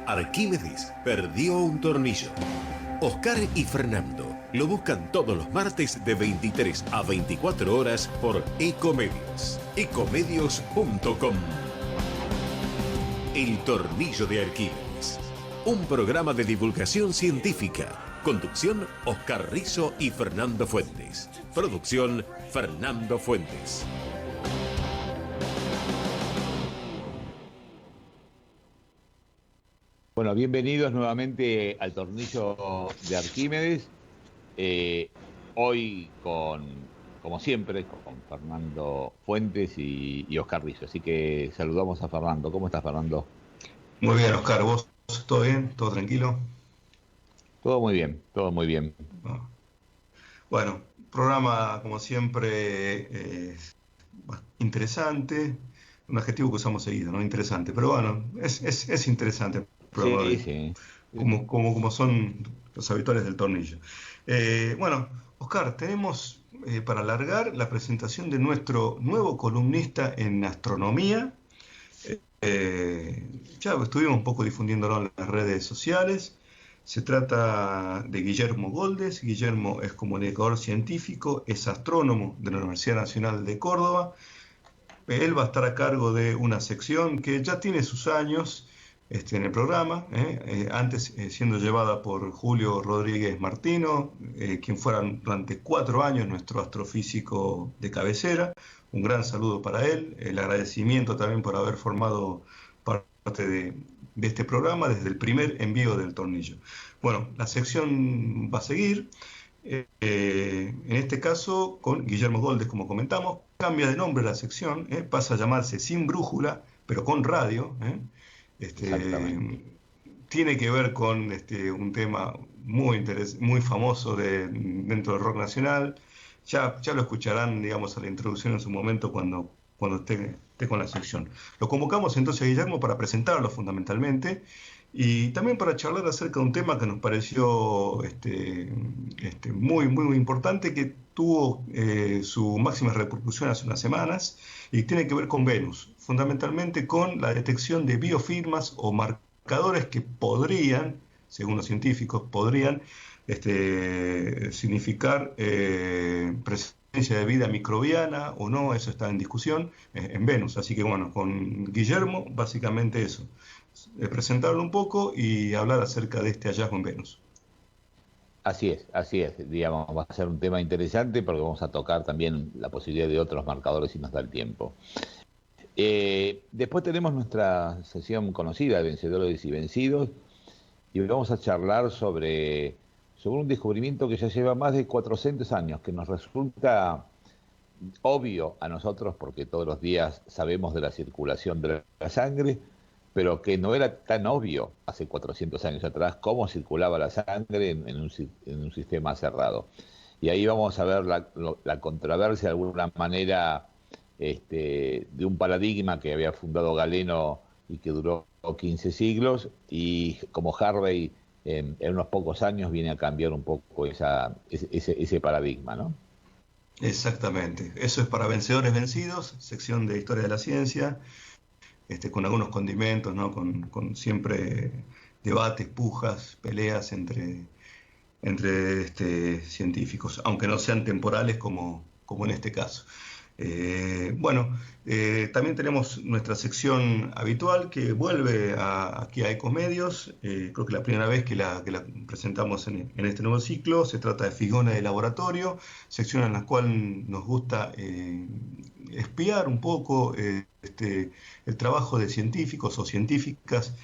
Arquímedes perdió un tornillo. Oscar y Fernando lo buscan todos los martes de 23 a 24 horas por Ecomedios. Ecomedios.com. El tornillo de Arquímedes. Un programa de divulgación científica. Conducción: Oscar Rizo y Fernando Fuentes. Producción: Fernando Fuentes. Bueno, bienvenidos nuevamente al tornillo de Arquímedes. Hoy como siempre, con Fernando Fuentes y Oscar Rizo. Así que saludamos a Fernando. ¿Cómo estás, Fernando? Muy bien, Oscar. ¿Vos todo bien? ¿Todo tranquilo? Todo muy bien, todo muy bien. Bueno, programa como siempre interesante, un adjetivo que usamos seguido, ¿no? Interesante, pero bueno, es interesante el programa de Sí, hoy, sí. como son los habituales del tornillo. Bueno, Oscar, tenemos para alargar la presentación de nuestro nuevo columnista en astronomía. Ya estuvimos un poco difundiéndolo en las redes sociales. Se trata de Guillermo Goldes. Guillermo es comunicador científico, es astrónomo de la Universidad Nacional de Córdoba. Él va a estar a cargo de una sección que ya tiene sus años en el programa, antes siendo llevada por Julio Rodríguez Martino, quien fuera durante 4 años nuestro astrofísico de cabecera. Un gran saludo para él, el agradecimiento también por haber formado parte de este programa desde el primer envío del tornillo. Bueno, la sección va a seguir. En este caso, con Guillermo Goldes, como comentamos, cambia de nombre la sección, pasa a llamarse Sin Brújula, pero con radio. Exactamente. Tiene que ver con un tema muy famoso dentro del rock nacional. Ya lo escucharán, digamos, a la introducción en su momento cuando esté con la sección. Lo convocamos entonces a Guillermo para presentarlo fundamentalmente y también para charlar acerca de un tema que nos pareció muy importante, que tuvo su máxima repercusión hace unas semanas y tiene que ver con Venus, fundamentalmente con la detección de biofirmas o marcadores que podrían, según los científicos, podrían significar presencia de vida microbiana o no. Eso está en discusión en Venus. Así que bueno, con Guillermo, básicamente eso, presentarlo un poco y hablar acerca de este hallazgo en Venus. Así es, digamos, va a ser un tema interesante porque vamos a tocar también la posibilidad de otros marcadores si nos da el tiempo. Después tenemos nuestra sesión conocida, Vencedores y Vencidos, y vamos a charlar sobre un descubrimiento que ya lleva más de 400 años, que nos resulta obvio a nosotros porque todos los días sabemos de la circulación de la sangre, pero que no era tan obvio hace 400 años atrás cómo circulaba la sangre en un sistema cerrado. Y ahí vamos a ver la controversia de alguna manera de un paradigma que había fundado Galeno y que duró 15 siglos, y como Harvey en unos pocos años viene a cambiar un poco ese paradigma, ¿no? Exactamente. Eso es para Vencedores Vencidos, sección de Historia de la Ciencia, con algunos condimentos, ¿no? Con siempre debates, pujas, peleas entre científicos, aunque no sean temporales como en este caso. Bueno, también tenemos nuestra sección habitual que vuelve aquí a Ecomedios. Creo que la primera vez que la presentamos en este nuevo ciclo. Se trata de Figones de Laboratorio, sección en la cual nos gusta espiar un poco el trabajo de científicos o científicas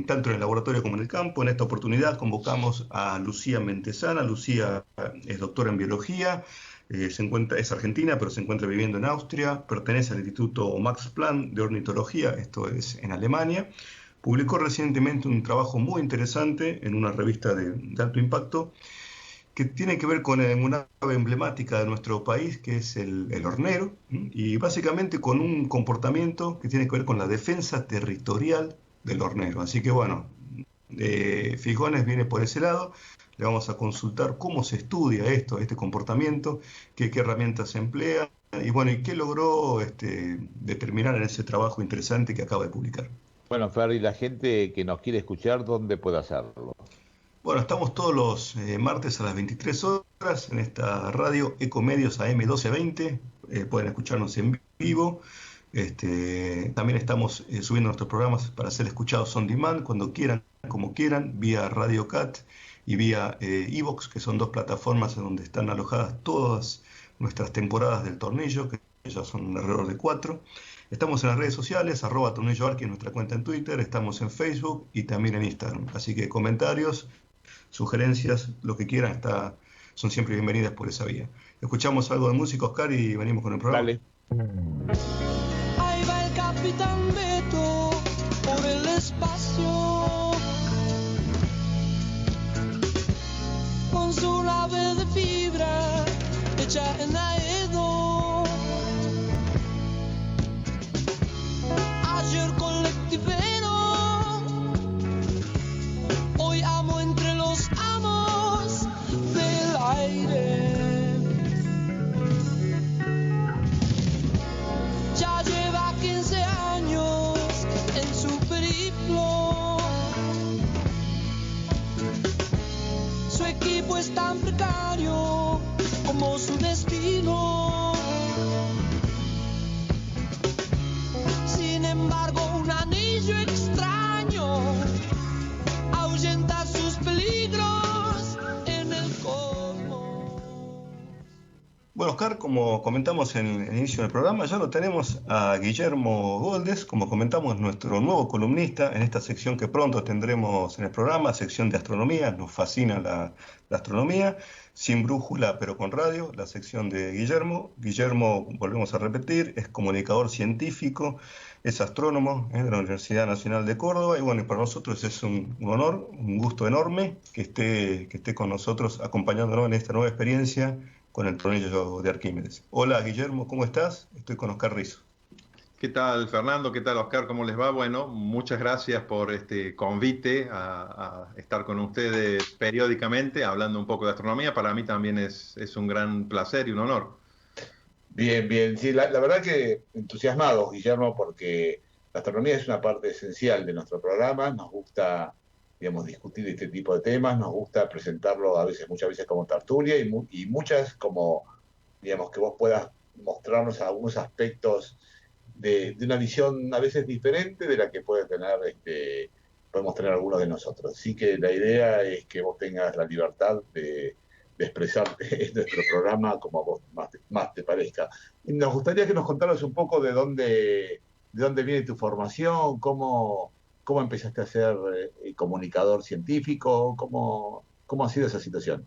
tanto en el laboratorio como en el campo. En esta oportunidad convocamos a Lucía Mentesana. Lucía es doctora en biología, es argentina, pero se encuentra viviendo en Austria, pertenece al Instituto Max Planck de Ornitología, esto es en Alemania. Publicó recientemente un trabajo muy interesante en una revista de alto impacto que tiene que ver con una ave emblemática de nuestro país, que es el hornero, y básicamente con un comportamiento que tiene que ver con la defensa territorial del hornero. Así que bueno, Fijones viene por ese lado. Le vamos a consultar cómo se estudia este comportamiento, qué herramientas se emplea y bueno, y qué logró determinar en ese trabajo interesante que acaba de publicar. Bueno, Fer, y la gente que nos quiere escuchar, ¿dónde puede hacerlo? Bueno, estamos todos los martes a las 23 horas en esta radio Ecomedios AM 1220. Pueden escucharnos en vivo. También estamos subiendo nuestros programas para ser escuchados on demand cuando quieran, como quieran, vía Radio Cat y vía iVoox, que son dos plataformas en donde están alojadas todas nuestras temporadas del tornillo, que ya son alrededor de 4. Estamos en las redes sociales, @tornilloarqui en nuestra cuenta en Twitter, estamos en Facebook y también en Instagram. Así que comentarios, sugerencias, lo que quieran, son siempre bienvenidas por esa vía. Escuchamos algo de música, Oscar, y venimos con el programa. Dale. Ahí va el Capitán Beto por el espacio con su nave de fibra hecha en Aedo. Ayer colectivero, hoy amo entre los amos del aire. Ya lleva 15 años en su periplo. Su equipo es tan precario como su destino. Sin embargo, un anillo extraño ahuyenta sus peligros en el cosmos. Bueno, Oscar, como comentamos en el inicio del programa, ya lo tenemos a Guillermo Goldes, como comentamos, nuestro nuevo columnista en esta sección que pronto tendremos en el programa, sección de astronomía. Nos fascina la astronomía, sin brújula pero con radio, la sección de Guillermo. Guillermo, volvemos a repetir, es comunicador científico, es astrónomo de la Universidad Nacional de Córdoba, y bueno, y para nosotros es un honor, un gusto enorme que esté con nosotros acompañándonos en esta nueva experiencia con el tornillo de Arquímedes. Hola Guillermo, ¿cómo estás? Estoy con Oscar Rizo. ¿Qué tal, Fernando? ¿Qué tal, Oscar? ¿Cómo les va? Bueno, muchas gracias por este convite a estar con ustedes periódicamente hablando un poco de astronomía. Para mí también es un gran placer y un honor. Bien, bien. Sí, la verdad que entusiasmados, Guillermo, porque la astronomía es una parte esencial de nuestro programa. Nos gusta, digamos, discutir este tipo de temas, nos gusta presentarlo muchas veces como tertulia y muchas como, digamos, que vos puedas mostrarnos algunos aspectos de una visión a veces diferente de la que podemos tener algunos de nosotros. Así que la idea es que vos tengas la libertad de expresarte en nuestro programa como a vos más te parezca. Y nos gustaría que nos contaras un poco de dónde viene tu formación, cómo empezaste a ser comunicador científico, cómo ha sido esa situación.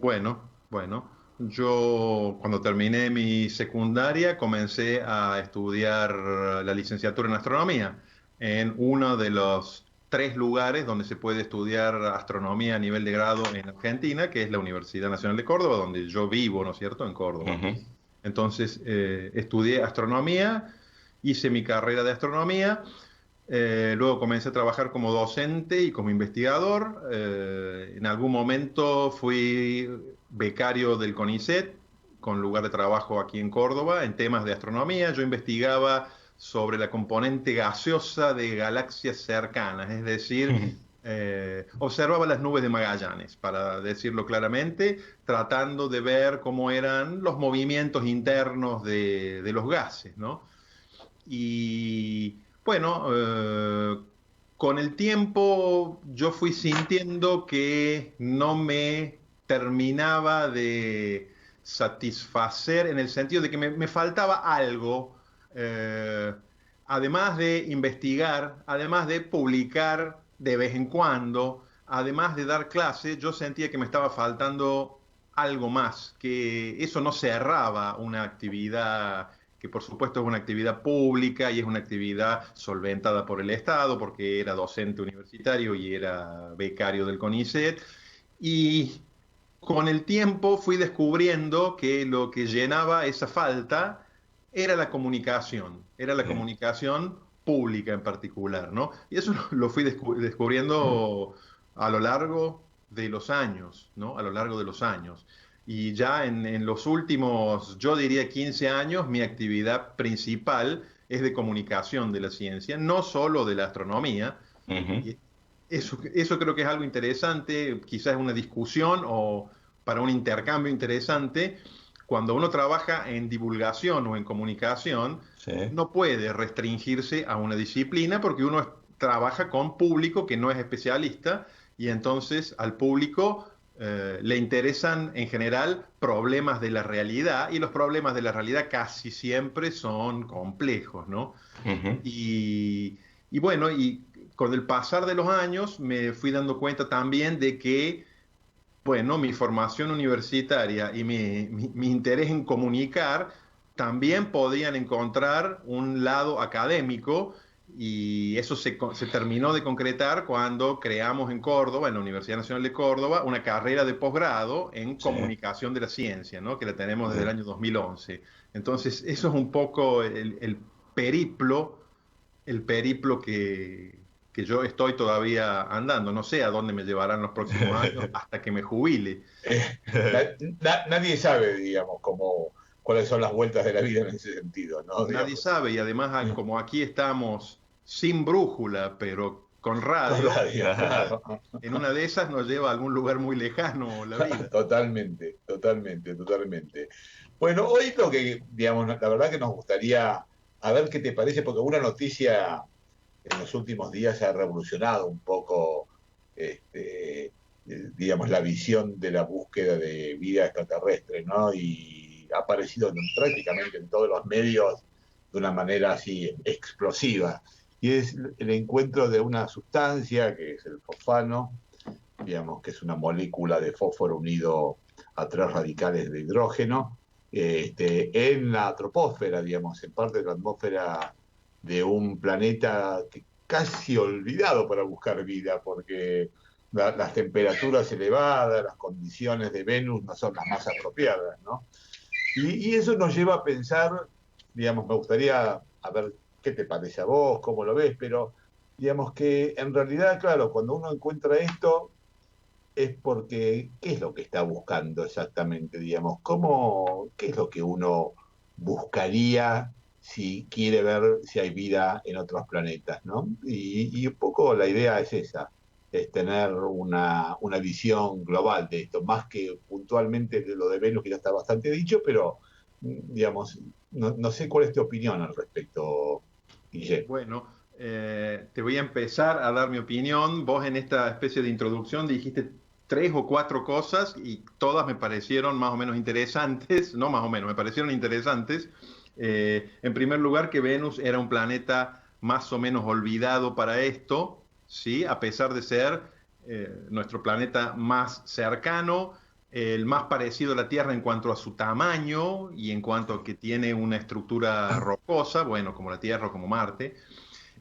Bueno, yo cuando terminé mi secundaria comencé a estudiar la licenciatura en astronomía en uno de los 3 lugares donde se puede estudiar astronomía a nivel de grado en Argentina, que es la Universidad Nacional de Córdoba, donde yo vivo, ¿no es cierto?, en Córdoba. Uh-huh. Entonces, estudié astronomía, hice mi carrera de astronomía, luego comencé a trabajar como docente y como investigador. En algún momento fui becario del CONICET, con lugar de trabajo aquí en Córdoba, en temas de astronomía. Yo investigaba sobre la componente gaseosa de galaxias cercanas, es decir, observaba las nubes de Magallanes, para decirlo claramente, tratando de ver cómo eran los movimientos internos de los gases, ¿no? Y bueno, con el tiempo yo fui sintiendo que no me terminaba de satisfacer en el sentido de que me faltaba algo, además de investigar, además de publicar de vez en cuando, además de dar clases, yo sentía que me estaba faltando algo más, que eso no cerraba una actividad que por supuesto es una actividad pública y es una actividad solventada por el Estado, porque era docente universitario y era becario del CONICET, y con el tiempo fui descubriendo que lo que llenaba esa falta era la comunicación pública en particular, ¿no? Y eso lo fui descubriendo a lo largo de los años, ¿no? A lo largo de los años. Y ya en los últimos, yo diría 15 años, mi actividad principal es de comunicación de la ciencia, no solo de la astronomía. Y eso creo que es algo interesante, quizás una discusión o para un intercambio interesante. Cuando uno trabaja en divulgación o en comunicación, Sí. no puede restringirse a una disciplina porque uno trabaja con público que no es especialista y entonces al público le interesan en general problemas de la realidad y los problemas de la realidad casi siempre son complejos, ¿no? Ujú. Y bueno, y con el pasar de los años me fui dando cuenta también de que, bueno, mi formación universitaria y mi interés en comunicar también podían encontrar un lado académico y eso se terminó de concretar cuando creamos en Córdoba, en la Universidad Nacional de Córdoba, una carrera de posgrado en Sí. comunicación de la ciencia, ¿no? Que la tenemos desde el Bien. año 2011. Entonces, eso es un poco el periplo, el periplo que yo estoy todavía andando. No sé a dónde me llevarán los próximos años hasta que me jubile. Nadie sabe, digamos, cuáles son las vueltas de la vida en ese sentido, ¿no? Nadie Digamos, sabe y además como aquí estamos sin brújula, pero con con radio, radio, claro. en una de esas nos lleva a algún lugar muy lejano la vida. Totalmente, totalmente, totalmente. Bueno, hoy lo que, digamos, la verdad que nos gustaría a ver qué te parece, porque una noticia en los últimos días ha revolucionado un poco, digamos, la visión de la búsqueda de vida extraterrestre, ¿no? Y ha aparecido prácticamente en todos los medios de una manera así explosiva. Y es el encuentro de una sustancia que es el fosfano, digamos, que es una molécula de fósforo unido a 3 radicales de hidrógeno, en la troposfera, digamos, en parte de la atmósfera de un planeta que casi olvidado para buscar vida, porque las temperaturas elevadas, las condiciones de Venus no son las más apropiadas, ¿no? Y eso nos lleva a pensar, digamos, me gustaría a ver qué te parece a vos, cómo lo ves, pero digamos que en realidad, claro, cuando uno encuentra esto, es porque, ¿qué es lo que está buscando exactamente? Digamos, ¿qué es lo que uno buscaría si quiere ver si hay vida en otros planetas, ¿no? Y un poco la idea es esa, es tener una visión global de esto, más que puntualmente de lo de Venus, que ya está bastante dicho, pero, digamos, no sé cuál es tu opinión al respecto, Guille. Bueno, te voy a empezar a dar mi opinión. Vos en esta especie de introducción dijiste 3 o 4 cosas y todas me parecieron más o menos interesantes, no más o menos, me parecieron interesantes. En primer lugar, que Venus era un planeta más o menos olvidado para esto, ¿sí? A pesar de ser nuestro planeta más cercano, el más parecido a la Tierra en cuanto a su tamaño y en cuanto a que tiene una estructura rocosa, bueno, como la Tierra o como Marte.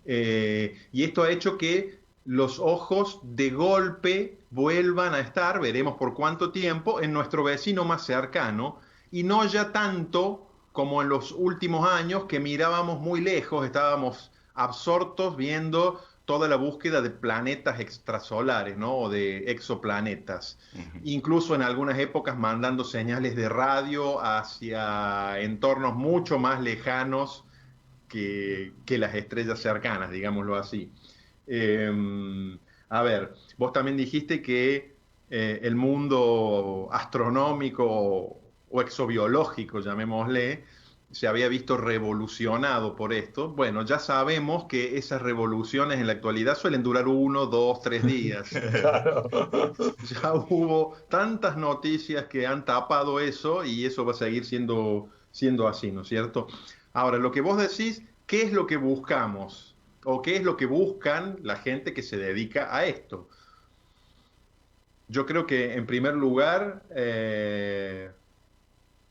Y esto ha hecho que los ojos de golpe vuelvan a estar, veremos por cuánto tiempo, en nuestro vecino más cercano, y no ya tanto como en los últimos años que mirábamos muy lejos, estábamos absortos viendo toda la búsqueda de planetas extrasolares, ¿no? O de exoplanetas. Incluso en algunas épocas mandando señales de radio hacia entornos mucho más lejanos que las estrellas cercanas, digámoslo así. A ver, vos también dijiste que el mundo astronómico o exobiológico, llamémosle, se había visto revolucionado por esto. Bueno, ya sabemos que esas revoluciones en la actualidad suelen durar 1, 2, 3 días. Claro. Ya hubo tantas noticias que han tapado eso y eso va a seguir siendo así, ¿no es cierto? Ahora, lo que vos decís, ¿qué es lo que buscamos? ¿O qué es lo que buscan la gente que se dedica a esto? Yo creo que en primer lugar,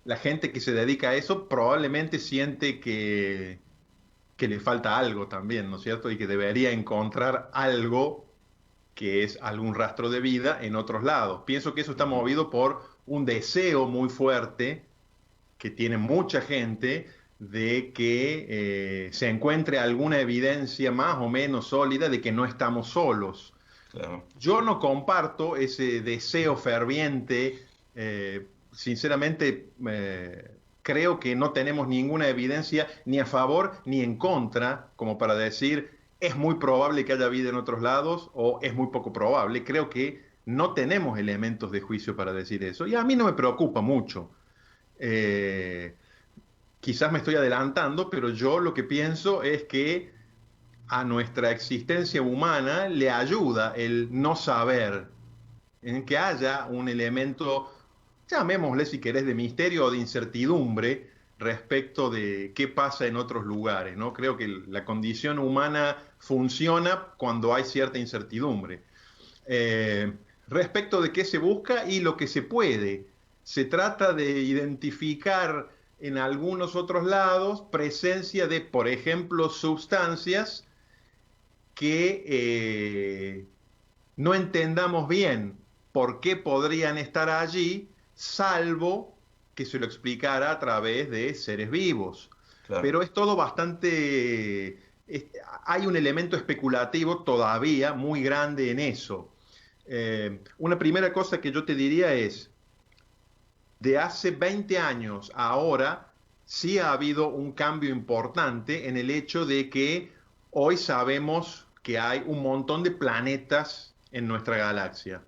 la gente que se dedica a eso probablemente siente que le falta algo también, ¿no es cierto? Y que debería encontrar algo que es algún rastro de vida en otros lados. Pienso que eso está movido por un deseo muy fuerte que tiene mucha gente de que se encuentre alguna evidencia más o menos sólida de que no estamos solos. Claro. Yo no comparto ese deseo ferviente, sinceramente creo que no tenemos ninguna evidencia ni a favor ni en contra, como para decir es muy probable que haya vida en otros lados o es muy poco probable. Creo que no tenemos elementos de juicio para decir eso. Y a mí no me preocupa mucho. Eh, Quizás me estoy adelantando, pero yo lo que pienso es que a nuestra existencia humana le ayuda el no saber, en que haya un elemento, llamémosle si querés, de misterio o de incertidumbre respecto de qué pasa en otros lugares, ¿no? Creo que la condición humana funciona cuando hay cierta incertidumbre. Eh, Respecto de qué se busca y lo que se puede. Se trata de identificar en algunos otros lados presencia de, por ejemplo, sustancias que no entendamos bien por qué podrían estar allí, salvo que se lo explicara a través de seres vivos. Claro. Pero es todo bastante... hay un elemento especulativo todavía muy grande en eso. Una primera cosa que yo te diría es, de hace 20 años a ahora, sí ha habido un cambio importante en el hecho de que hoy sabemos que hay un montón de planetas en nuestra galaxia,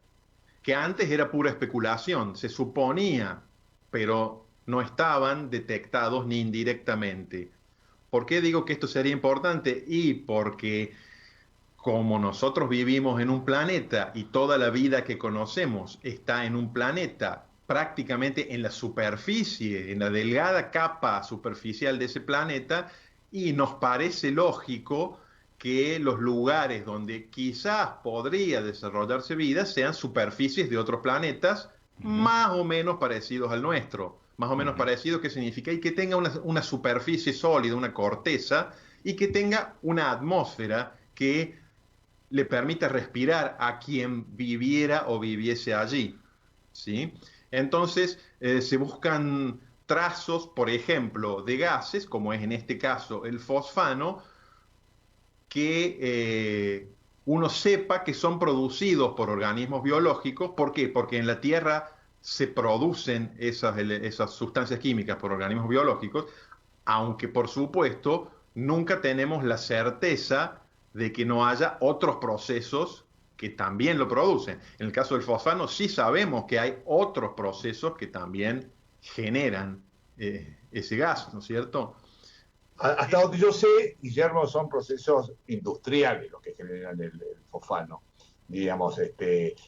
que antes era pura especulación, se suponía, pero no estaban detectados ni indirectamente. ¿Por qué digo que esto sería importante? Y porque como nosotros vivimos en un planeta y toda la vida que conocemos está en un planeta, prácticamente en la superficie, en la delgada capa superficial de ese planeta, y nos parece lógico que los lugares donde quizás podría desarrollarse vida sean superficies de otros planetas más o menos parecidos al nuestro. Más o menos parecido, ¿qué significa? Y que tenga una superficie sólida, una corteza, y que tenga una atmósfera que le permita respirar a quien viviera o viviese allí, ¿sí? Entonces, se buscan trazos, por ejemplo, de gases, como es en este caso el fosfano, que uno sepa que son producidos por organismos biológicos. ¿Por qué? Porque en la Tierra se producen esas sustancias químicas por organismos biológicos, aunque por supuesto nunca tenemos la certeza de que no haya otros procesos que también lo producen. En el caso del fosfano sí sabemos que hay otros procesos que también generan ese gas, ¿no es cierto? Hasta donde yo sé, Guillermo, son procesos industriales los que generan el fosfano. Digamos,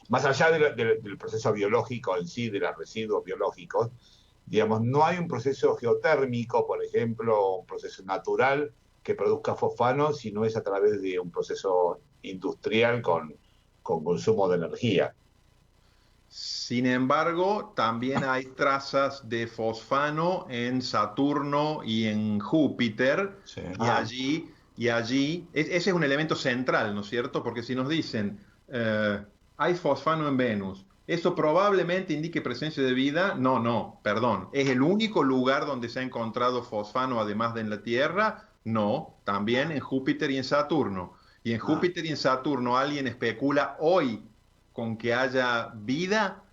más allá del proceso biológico en sí, de los residuos biológicos, digamos, no hay un proceso geotérmico, por ejemplo, un proceso natural que produzca fosfano, sino es a través de un proceso industrial con consumo de energía. Sin embargo, también hay trazas de fosfano en Saturno y en Júpiter, Sí. y allí ese es un elemento central, ¿no es cierto? Porque si nos dicen, hay fosfano en Venus, ¿eso probablemente indique presencia de vida? No, perdón. ¿Es el único lugar donde se ha encontrado fosfano además de en la Tierra? No, también en Júpiter y en Saturno. Y en Júpiter y en Saturno alguien especula hoy con que haya vida.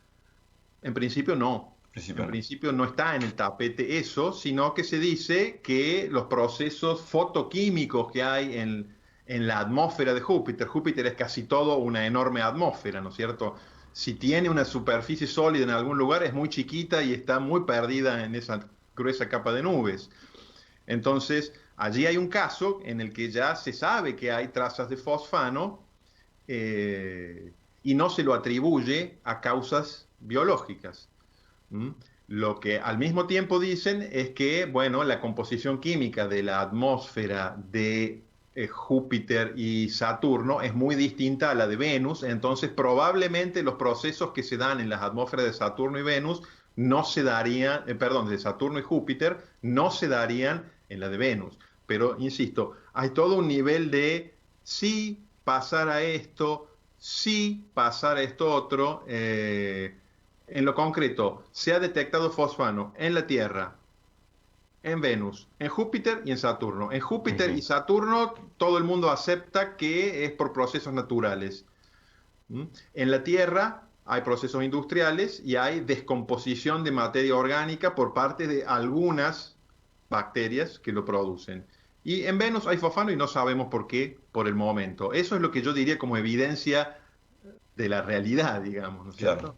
En principio no. En principio no está en el tapete eso, sino que se dice que los procesos fotoquímicos que hay en la atmósfera de Júpiter, Júpiter es casi todo una enorme atmósfera, ¿no es cierto? Si tiene una superficie sólida en algún lugar es muy chiquita y está muy perdida en esa gruesa capa de nubes. Entonces, allí hay un caso en el que ya se sabe que hay trazas de fosfano, y no se lo atribuye a causas biológicas. Lo que al mismo tiempo dicen es que, bueno, la composición química de la atmósfera de Júpiter y Saturno es muy distinta a la de Venus, entonces probablemente los procesos que se dan en las atmósferas de Saturno y Venus no se darían, perdón, de Saturno y Júpiter no se darían en la de Venus. Pero, insisto, hay todo un nivel de si pasara esto, si pasara esto otro. En lo concreto, se ha detectado fosfano en la Tierra, en Venus, en Júpiter y en Saturno. En Júpiter y Saturno todo el mundo acepta que es por procesos naturales. En la Tierra hay procesos industriales y hay descomposición de materia orgánica por parte de algunas bacterias que lo producen. Y en Venus hay fosfano y no sabemos por qué por el momento. Eso es lo que yo diría como evidencia de la realidad, digamos, ¿no es cierto? Claro.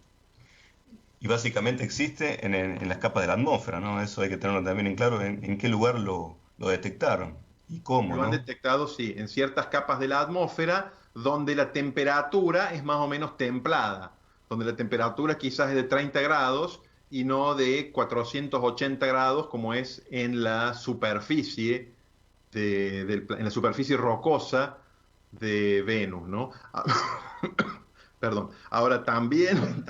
Y básicamente existe en las capas de la atmósfera, ¿no? Eso hay que tenerlo también en claro, en qué lugar lo detectaron y cómo, Lo han ¿no? detectado, sí, en ciertas capas de la atmósfera donde la temperatura es más o menos templada, donde la temperatura quizás es de 30 grados y no de 480 grados como es en la superficie en la superficie rocosa de Venus, ¿no? Perdón. Ahora también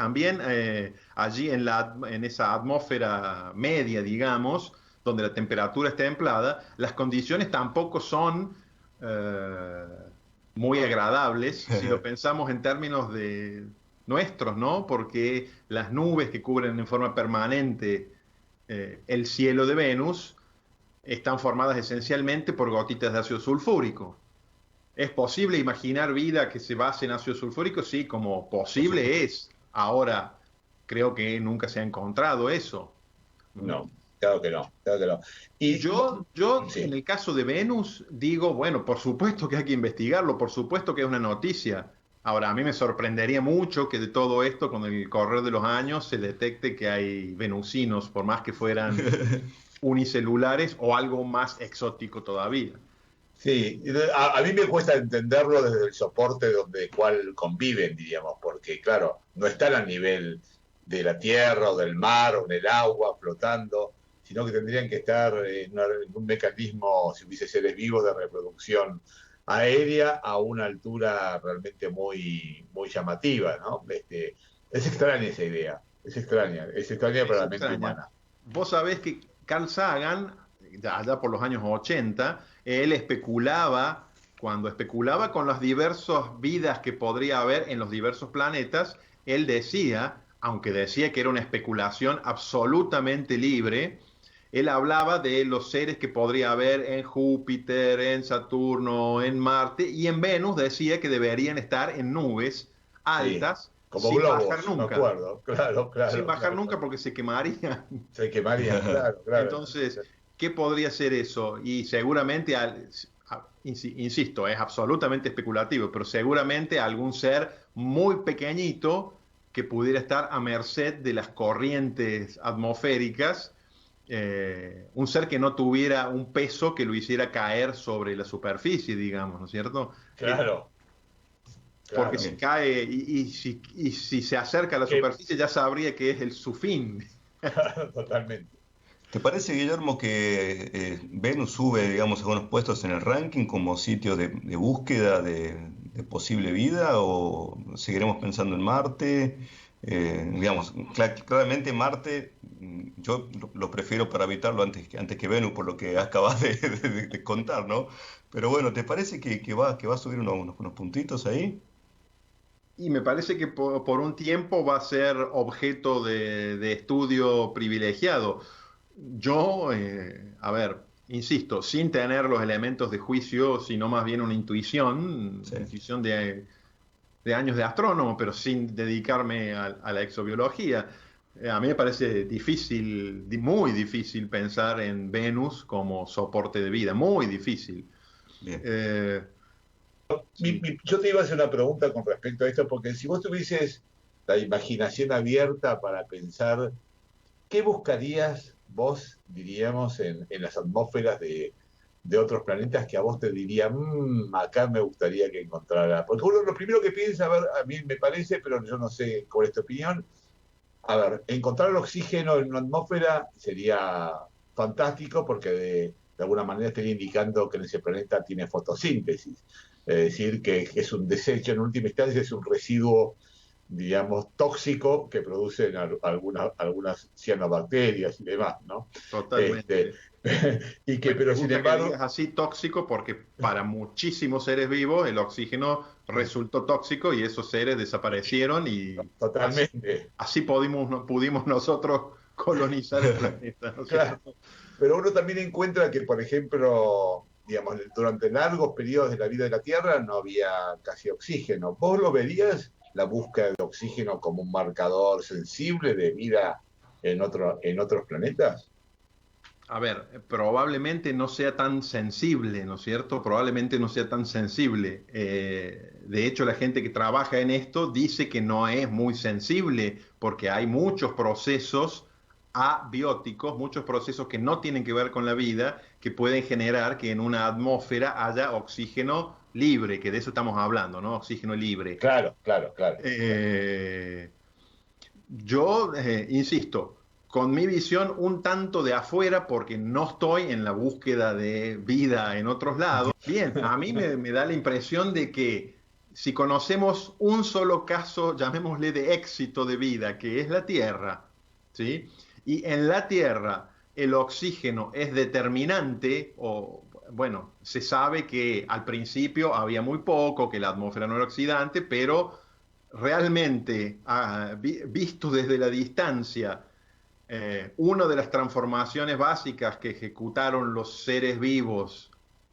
allí en esa atmósfera media, digamos, donde la temperatura es templada, las condiciones tampoco son eh, muy agradables si lo pensamos en términos de nuestros, ¿no? Porque las nubes que cubren en forma permanente el cielo de Venus están formadas esencialmente por gotitas de ácido sulfúrico. ¿Es posible imaginar vida que se base en ácido sulfúrico? Sí, como Por supuesto. posible es. Ahora, creo que nunca se ha encontrado eso. No, claro que no, claro que no. Y Yo, en sí, el caso de Venus, digo, bueno, por supuesto que hay que investigarlo, por supuesto que es una noticia. Ahora, a mí me sorprendería mucho que de todo esto, con el correr de los años, se detecte que hay venusinos, por más que fueran unicelulares o algo más exótico todavía. sí, a mí me cuesta entenderlo desde el soporte donde cual conviven, diríamos, porque claro, no están al nivel de la tierra o del mar o del agua flotando, sino que tendrían que estar en un mecanismo, si hubiese seres vivos, de reproducción aérea a una altura realmente muy, muy llamativa, ¿no? Es extraña esa idea, es extraña para Es la mente extraña. humana. Vos sabés que Carl Sagan, allá por los años 80, él especulaba, cuando especulaba con las diversas vidas que podría haber en los diversos planetas, él decía, aunque decía que era una especulación absolutamente libre, él hablaba de los seres que podría haber en Júpiter, en Saturno, en Marte, y en Venus decía que deberían estar en nubes Sí, altas como sin bajar globos, me nunca, acuerdo, claro, sin claro, bajar claro. nunca porque se quemarían. Se quemarían, claro, claro. Entonces, ¿qué podría ser eso? Y seguramente, insisto, es absolutamente especulativo, pero seguramente algún ser muy pequeñito que pudiera estar a merced de las corrientes atmosféricas, un ser que no tuviera un peso que lo hiciera caer sobre la superficie, digamos, ¿no es cierto? Claro, Porque claro. si Bien. cae y si se acerca a la Que, superficie ya sabría que es su fin. claro, totalmente. ¿Te parece, Guillermo, que Venus sube, digamos, algunos puestos en el ranking como sitio de búsqueda de posible vida o seguiremos pensando en Marte? Digamos, claramente Marte, yo lo prefiero para habitarlo antes que Venus, por lo que acabas de contar, ¿no? Pero bueno, ¿te parece que va a subir unos puntitos ahí? Y me parece que por un tiempo va a ser objeto de estudio privilegiado. Yo, a ver, insisto, sin tener los elementos de juicio, sino más bien una Sí. intuición de años de astrónomo, pero sin dedicarme a la exobiología. A mí me parece difícil, muy difícil pensar en Venus como soporte de vida, muy difícil. Bien. Eh, sí. Yo te iba a hacer una pregunta con respecto a esto, porque si vos tuvieses la imaginación abierta para pensar, ¿qué buscarías vos, diríamos, en las atmósferas de otros planetas que a vos te diría, acá me gustaría que encontrara? Porque uno lo primero que piensa, a ver, a mí me parece, pero yo no sé cuál es tu opinión, a ver, encontrar el oxígeno en una atmósfera sería fantástico porque de alguna manera estaría indicando que en ese planeta tiene fotosíntesis. Es decir, que es un desecho, en última instancia es un residuo, digamos, tóxico que producen algunas cianobacterias y demás, ¿no? Este, Totalmente. pero Me sin gusta que embargo, digas así tóxico porque para muchísimos seres vivos el oxígeno resultó tóxico y esos seres desaparecieron y así, totalmente, así pudimos nosotros colonizar el planeta, ¿no es claro, cierto? pero uno también encuentra que, por ejemplo, digamos, durante largos periodos de la vida de la Tierra no había casi oxígeno. ¿Vos lo verías? la búsqueda de oxígeno como un marcador sensible de vida en otros planetas? A ver, probablemente no sea tan sensible, ¿no es cierto? Probablemente no sea tan sensible. De hecho, la gente que trabaja en esto dice que no es muy sensible porque hay muchos procesos abióticos, muchos procesos que no tienen que ver con la vida, que pueden generar que en una atmósfera haya oxígeno libre, que de eso estamos hablando, ¿no? Oxígeno libre. Claro, claro, claro. Eh, yo, insisto, con mi visión un tanto de afuera, porque no estoy en la búsqueda de vida en otros lados, bien, a mí me da la impresión de que si conocemos un solo caso, llamémosle de éxito de vida, que es la Tierra, ¿sí? Y en la Tierra el oxígeno es determinante, o bueno, se sabe que al principio había muy poco, que la atmósfera no era oxidante, pero realmente, visto desde la distancia, una de las transformaciones básicas que ejecutaron los seres vivos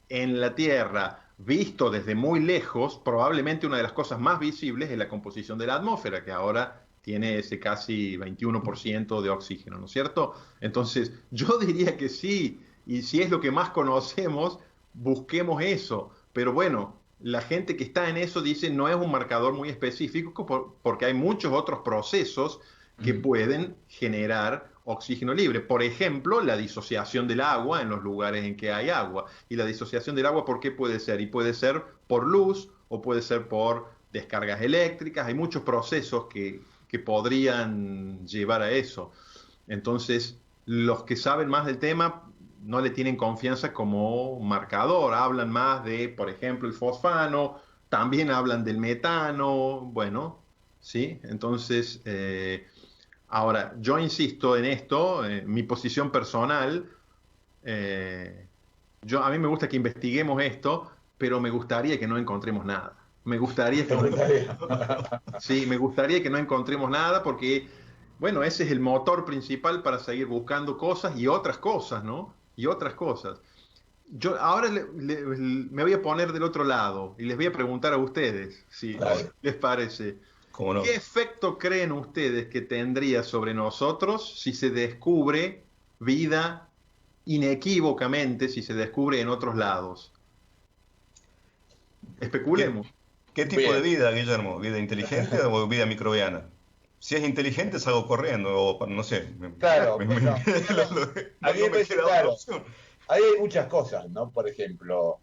en la Tierra, visto desde muy lejos, probablemente una de las cosas más visibles es la composición de la atmósfera, que ahora tiene ese casi 21% de oxígeno, ¿no es cierto? Entonces, yo diría que sí, y si es lo que más conocemos, busquemos eso. Pero bueno, la gente que está en eso dice no es un marcador muy específico porque hay muchos otros procesos que pueden generar oxígeno libre. Por ejemplo, la disociación del agua en los lugares en que hay agua. Y la disociación del agua, ¿por qué puede ser? Y puede ser por luz o puede ser por descargas eléctricas. Hay muchos procesos que podrían llevar a eso. Entonces, los que saben más del tema no le tienen confianza como marcador. Hablan más de, por ejemplo, el fosfano, también hablan del metano, bueno, ¿sí? Entonces, ahora, yo insisto en esto, mi posición personal, a mí me gusta que investiguemos esto, pero me gustaría que no encontremos nada. Me gustaría que ¿Te no, gustaría? sí, me gustaría que no encontremos nada porque, bueno, ese es el motor principal para seguir buscando cosas y otras cosas, ¿no? Y otras cosas. Yo ahora me voy a poner del otro lado y les voy a preguntar a ustedes, si Dale. les parece. ¿Cómo no? ¿Qué efecto creen ustedes que tendría sobre nosotros si se descubre vida inequívocamente, si se descubre en otros lados? ¿Qué, Especulemos. qué tipo de Bien. vida, Guillermo? ¿Vida inteligente o vida microbiana? Si es inteligente, salgo corriendo, o no sé. Claro, bueno, a mí No me me parece queda otra claro. opción. Ahí hay muchas cosas, ¿no? Por ejemplo,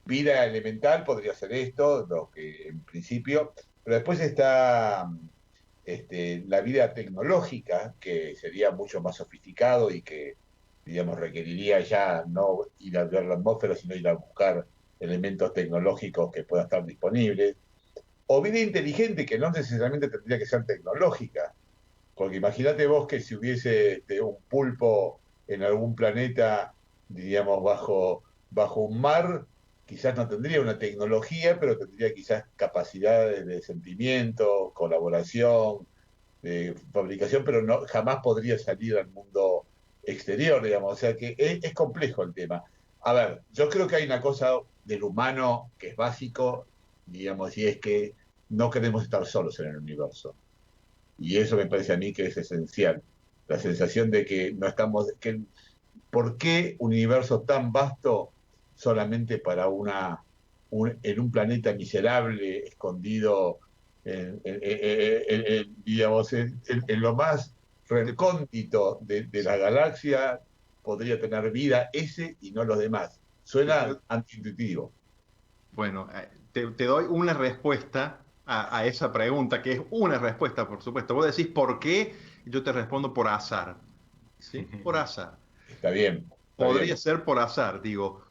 vida elemental podría ser esto, lo que en principio, pero después está la vida tecnológica, que sería mucho más sofisticado y que, digamos, requeriría ya no ir a ver la atmósfera, sino ir a buscar elementos tecnológicos que puedan estar disponibles. O vida inteligente, que no necesariamente tendría que ser tecnológica, porque imagínate vos que si hubiese un pulpo en algún planeta, diríamos, bajo un mar, quizás no tendría una tecnología, pero tendría quizás capacidades de sentimiento, colaboración, de fabricación, pero no, jamás podría salir al mundo exterior, digamos. O sea que es complejo el tema. A ver, yo creo que hay una cosa del humano que es básico, digamos, y es que no queremos estar solos en el universo. Y eso me parece a mí que es esencial. La sensación de que no estamos, ¿por qué un universo tan vasto solamente para en un planeta miserable, escondido digamos, en lo más recóndito de la galaxia, podría tener vida ese y no los demás? Suena antiintuitivo. Bueno, te doy una respuesta a esa pregunta, que es una respuesta, por supuesto. Vos decís por qué, y yo te respondo por azar. ¿Sí? Por azar. Está bien, está Podría bien. ser por azar, digo.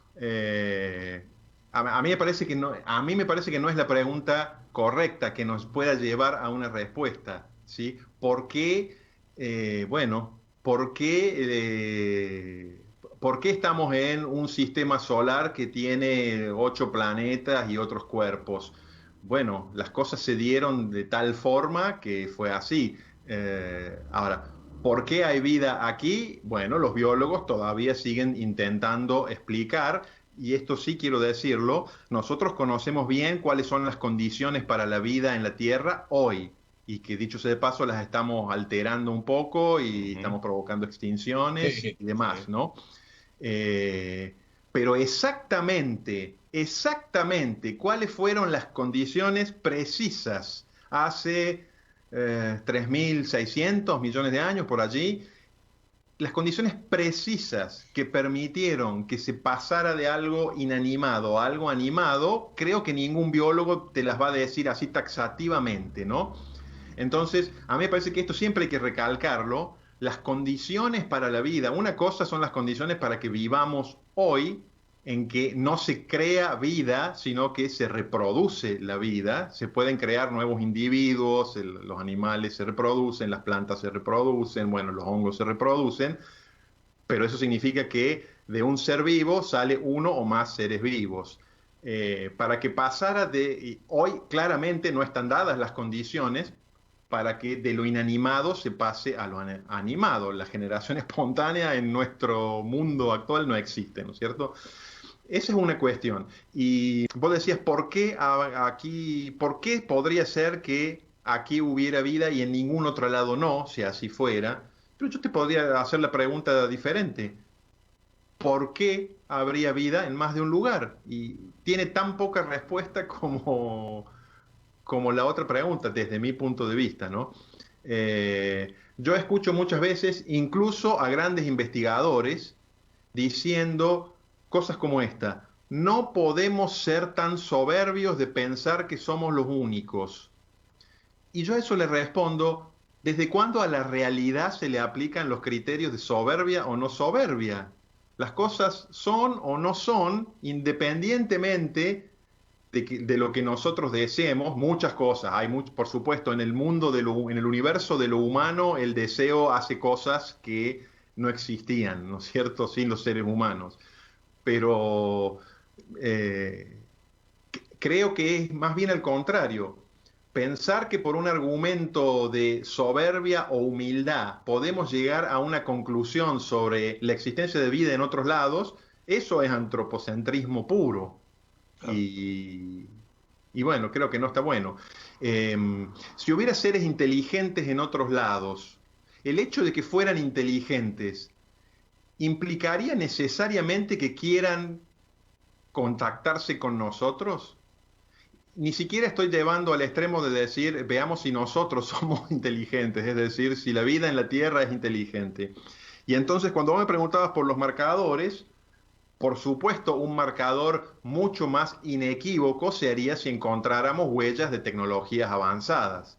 A mí me parece que no, a mí me parece que no es la pregunta correcta que nos pueda llevar a una respuesta, ¿sí? ¿Por qué, bueno, por qué estamos en un sistema solar que tiene 8 planetas y otros cuerpos? Bueno, las cosas se dieron de tal forma que fue así. Ahora, ¿por qué hay vida aquí? Bueno, los biólogos todavía siguen intentando explicar y esto sí quiero decirlo, nosotros conocemos bien cuáles son las condiciones para la vida en la Tierra hoy, y que dicho sea de paso las estamos alterando un poco y estamos provocando extinciones y demás, ¿no? Pero exactamente cuáles fueron las condiciones precisas hace 3.600 millones de años por allí, las condiciones precisas que permitieron que se pasara de algo inanimado a algo animado, creo que ningún biólogo te las va a decir así taxativamente, ¿no? Entonces, a mí me parece que esto siempre hay que recalcarlo. Las condiciones para la vida, una cosa son las condiciones para que vivamos hoy, en que no se crea vida, sino que se reproduce la vida. Se pueden crear nuevos individuos, los animales se reproducen, las plantas se reproducen, bueno, los hongos se reproducen, pero eso significa que de un ser vivo sale uno o más seres vivos. Para que pasara de... Hoy claramente no están dadas las condiciones para que de lo inanimado se pase a lo animado. La generación espontánea en nuestro mundo actual no existe, ¿no es cierto? Esa es una cuestión. Y vos decías, ¿por qué podría ser que aquí hubiera vida y en ningún otro lado no, si así fuera? Pero yo te podría hacer la pregunta diferente. ¿Por qué habría vida en más de un lugar? Y tiene tan poca respuesta como la otra pregunta, desde mi punto de vista, ¿no? Yo escucho muchas veces, incluso a grandes investigadores, diciendo cosas como esta: no podemos ser tan soberbios de pensar que somos los únicos. Y yo a eso le respondo, ¿desde cuándo a la realidad se le aplican los criterios de soberbia o no soberbia? Las cosas son o no son, independientemente de lo que nosotros deseemos. Muchas cosas. Hay por supuesto, en el mundo, en el universo de lo humano, el deseo hace cosas que no existían, ¿no es cierto?, sin los seres humanos. Pero creo que es más bien al contrario. Pensar que por un argumento de soberbia o humildad podemos llegar a una conclusión sobre la existencia de vida en otros lados, eso es antropocentrismo puro. Y bueno, creo que no está bueno. Si hubiera seres inteligentes en otros lados, el hecho de que fueran inteligentes ¿implicaría necesariamente que quieran contactarse con nosotros? Ni siquiera estoy llevando al extremo de decir, veamos si nosotros somos inteligentes, es decir, si la vida en la Tierra es inteligente. Y entonces, cuando vos me preguntabas por los marcadores, por supuesto, un marcador mucho más inequívoco sería si encontráramos huellas de tecnologías avanzadas.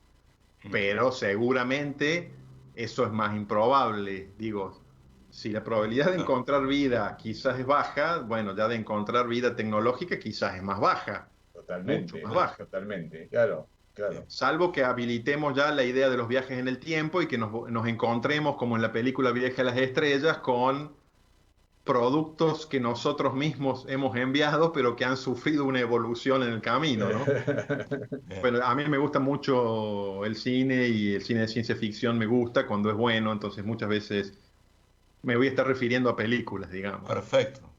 Pero seguramente eso es más improbable. Digo, si la probabilidad de encontrar vida quizás es baja, bueno, ya de encontrar vida tecnológica quizás es más baja. Totalmente, mucho más baja. Totalmente, claro. Salvo que habilitemos ya la idea de los viajes en el tiempo y que nos encontremos, como en la película Viaje a las Estrellas, con productos que nosotros mismos hemos enviado, pero que han sufrido una evolución en el camino, ¿no? Bueno, a mí me gusta mucho el cine, y el cine de ciencia ficción me gusta cuando es bueno, entonces muchas veces me voy a estar refiriendo a películas, digamos.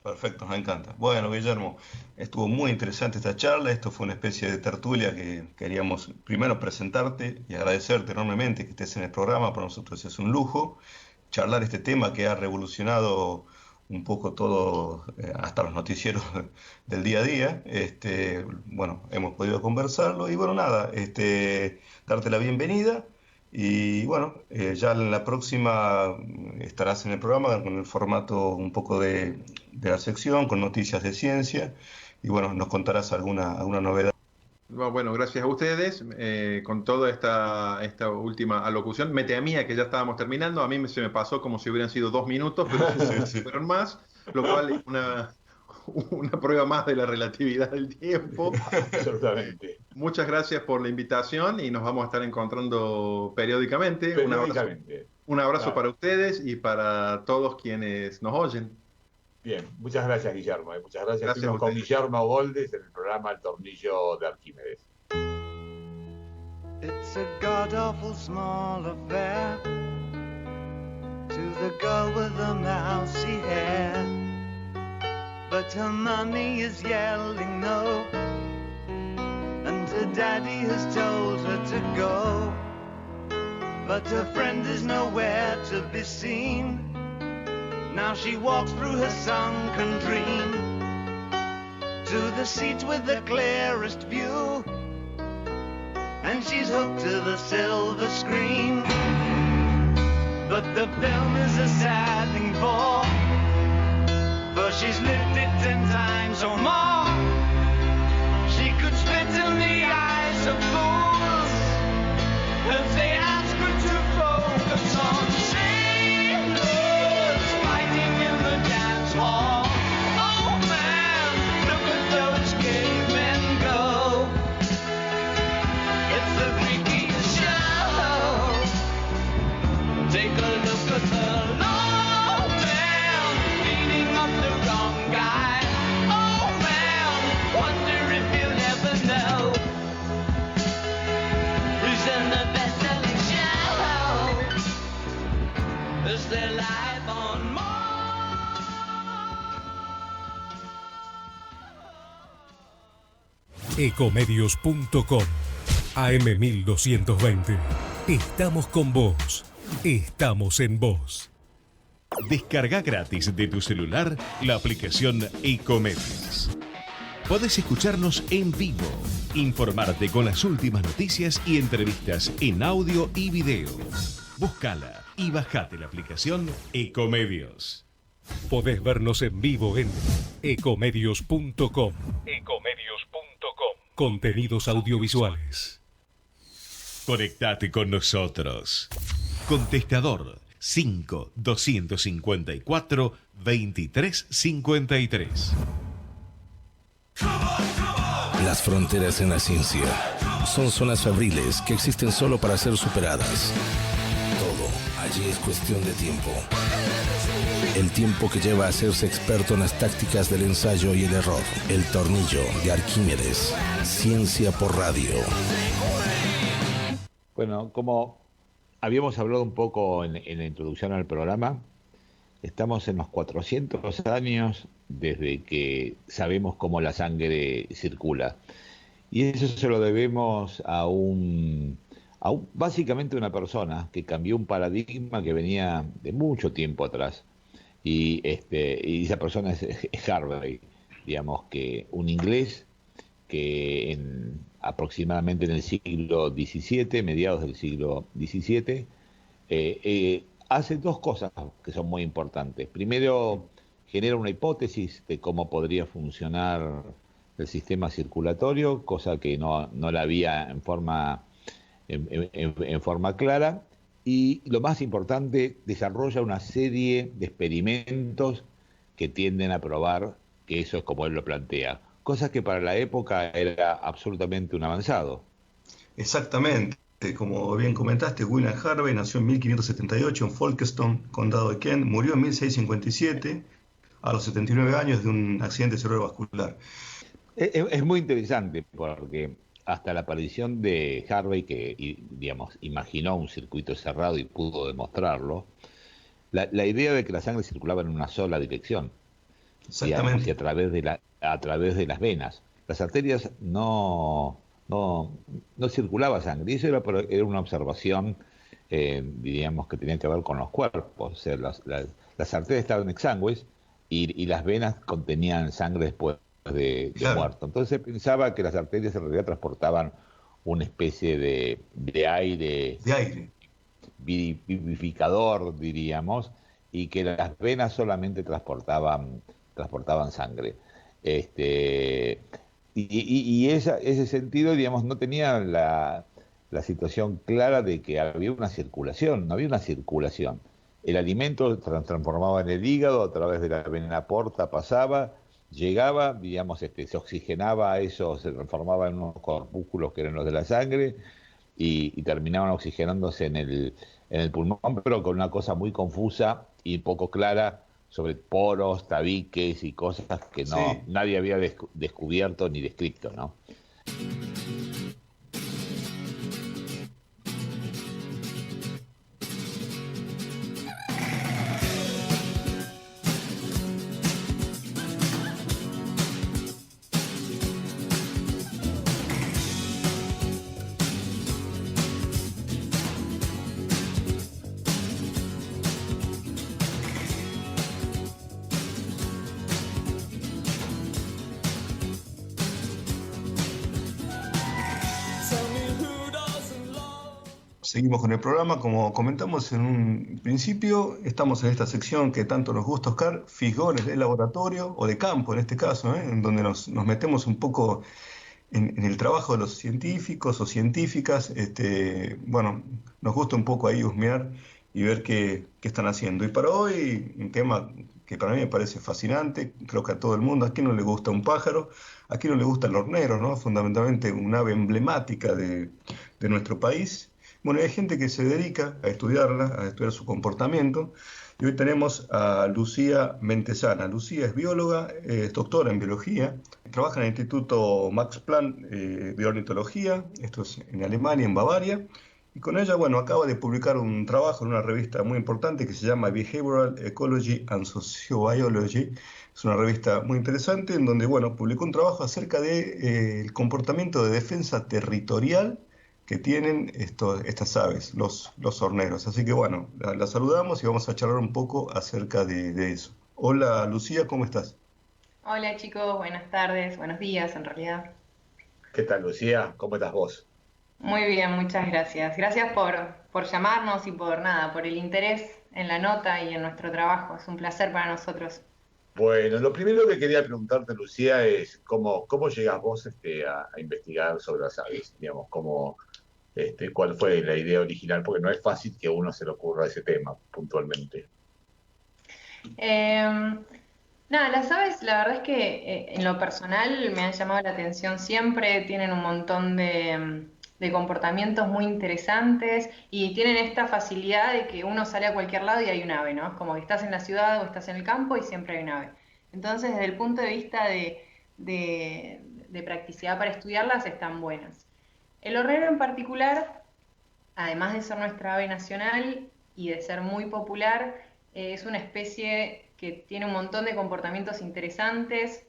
Perfecto, me encanta. Bueno, Guillermo, estuvo muy interesante esta charla. Esto fue una especie de tertulia que queríamos primero presentarte y agradecerte enormemente que estés en el programa. Para nosotros es un lujo charlar este tema que ha revolucionado un poco todo, hasta los noticieros del día a día. Bueno, hemos podido conversarlo y bueno, nada, darte la bienvenida. Y bueno, ya en la próxima estarás en el programa con el formato un poco de la sección, con noticias de ciencia, y bueno, nos contarás alguna novedad. Bueno, gracias a ustedes. Con toda esta última alocución, me temía que ya estábamos terminando. A mí se me pasó como si hubieran sido 2 minutos, pero fueron más, lo cual es una prueba más de la relatividad del tiempo. Absolutamente. Muchas gracias por la invitación y nos vamos a estar encontrando periódicamente. Un abrazo para ustedes y para todos quienes nos oyen. Bien, muchas gracias, Guillermo. Muchas gracias. Gracias Estuvimos con Guillermo Goldes en el programa El Tornillo de Arquímedes. It's a god-awful small affair to the girl with the mousy hair, but but her mommy is yelling no, and her daddy has told her to go, but her friend is nowhere to be seen. Now she walks through her sunken dream to the seat with the clearest view, and she's hooked to the silver screen. But the film is a sad thing for she's lived it 10 times or more. She could spit in the eyes of fools if they ask her to focus on sailors fighting in the dance hall. Oh man, look at those cavemen go. It's the freakiest show. Take a look at the long man beating up the wrong guy. Oh man, wonder if you'll ever know who's in the best-selling show. Is there life on Mars? Ecomedios.com AM1220. Estamos con vos. Estamos en vos. Descarga gratis de tu celular la aplicación Ecomedios. Podés escucharnos en vivo, informarte con las últimas noticias y entrevistas en audio y video. Búscala y bajate la aplicación Ecomedios. Podés vernos en vivo en ecomedios.com. Contenidos audiovisuales. Conectate con nosotros. Contestador 5-254-2353. Las fronteras en la ciencia son zonas febriles que existen solo para ser superadas. Todo allí es cuestión de tiempo. El tiempo que lleva a hacerse experto en las tácticas del ensayo y el error. El tornillo de Arquímedes. Ciencia por radio. Bueno, como habíamos hablado un poco en la introducción al programa, estamos en los 400 años desde que sabemos cómo la sangre circula. Y eso se lo debemos a básicamente una persona que cambió un paradigma que venía de mucho tiempo atrás. Y esa persona es Harvey, digamos, que un inglés que aproximadamente en el siglo XVII, mediados del siglo XVII, hace dos cosas que son muy importantes. Primero, genera una hipótesis de cómo podría funcionar el sistema circulatorio, cosa que no la había en forma clara. Y lo más importante, desarrolla una serie de experimentos que tienden a probar que eso es como él lo plantea. Cosa que para la época era absolutamente un avanzado. Exactamente. Como bien comentaste, William Harvey nació en 1578 en Folkestone, condado de Kent. Murió en 1657 a los 79 años de un accidente cerebrovascular. Es muy interesante porque hasta la aparición de Harvey, que digamos imaginó un circuito cerrado y pudo demostrarlo, la idea de que la sangre circulaba en una sola dirección, digamos, y a través de las venas. Las arterias no circulaba sangre, y eso era una observación, diríamos, que tenía que ver con los cuerpos. O sea, las arterias estaban exangües y las venas contenían sangre después de muerto. Entonces se pensaba que las arterias en realidad transportaban una especie de aire vivificador, diríamos, y que las venas solamente transportaban sangre. Y ese sentido, digamos, no tenía la situación clara de que había una circulación. No había una circulación. El alimento se transformaba en el hígado, a través de la vena porta pasaba, llegaba, digamos, se oxigenaba eso, se transformaba en unos corpúsculos que eran los de la sangre y terminaban oxigenándose en el pulmón, pero con una cosa muy confusa y poco clara sobre poros, tabiques y cosas que nadie había descubierto ni descrito, ¿no? seguimos con el programa. Como comentamos en un principio, estamos en esta sección que tanto nos gusta, Oscar, fisgones de laboratorio o de campo en este caso, en donde nos metemos un poco en el trabajo de los científicos o científicas. Bueno, nos gusta un poco ahí husmear y ver qué están haciendo. Y para hoy, un tema que para mí me parece fascinante, creo que a todo el mundo. ¿A quién no le gusta un pájaro? ¿A quién no le gusta el hornero, ¿no? Fundamentalmente un ave emblemática de nuestro país. Bueno, hay gente que se dedica a estudiarla, a estudiar su comportamiento. Y hoy tenemos a Lucía Mentesana. Lucía es bióloga, es doctora en biología, trabaja en el Instituto Max Planck de Ornitología, esto es en Alemania, en Bavaria, y con ella, bueno, acaba de publicar un trabajo en una revista muy importante que se llama Behavioral Ecology and Sociobiology. Es una revista muy interesante en donde, bueno, publicó un trabajo acerca de el comportamiento de defensa territorial que tienen estas aves, los horneros. Así que bueno, la saludamos y vamos a charlar un poco acerca de eso. Hola Lucía, ¿cómo estás? Hola chicos, buenas tardes, buenos días en realidad. ¿Qué tal, Lucía? ¿Cómo estás vos? Muy bien, muchas gracias. Gracias por llamarnos y por el interés en la nota y en nuestro trabajo. Es un placer para nosotros. Bueno, lo primero que quería preguntarte, Lucía, es cómo llegas vos a investigar sobre las aves, digamos, cuál fue la idea original, porque no es fácil que a uno se le ocurra ese tema puntualmente. Nada, las aves, la verdad es que en lo personal me han llamado la atención siempre, tienen un montón de comportamientos muy interesantes y tienen esta facilidad de que uno sale a cualquier lado y hay un ave, ¿no? Es como que estás en la ciudad o estás en el campo y siempre hay un ave. Entonces, desde el punto de vista de practicidad para estudiarlas, están buenas. El hornero en particular, además de ser nuestra ave nacional y de ser muy popular, es una especie que tiene un montón de comportamientos interesantes,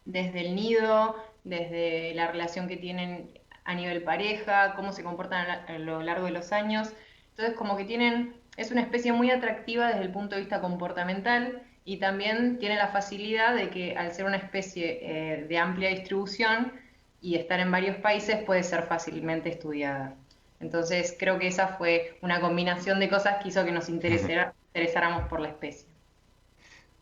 desde el nido, desde la relación que tienen a nivel pareja, cómo se comportan a lo largo de los años. Entonces, como que es una especie muy atractiva desde el punto de vista comportamental y también tiene la facilidad de que al ser una especie de amplia distribución y estar en varios países puede ser fácilmente estudiada. Entonces, creo que esa fue una combinación de cosas que hizo que nos interesáramos por la especie.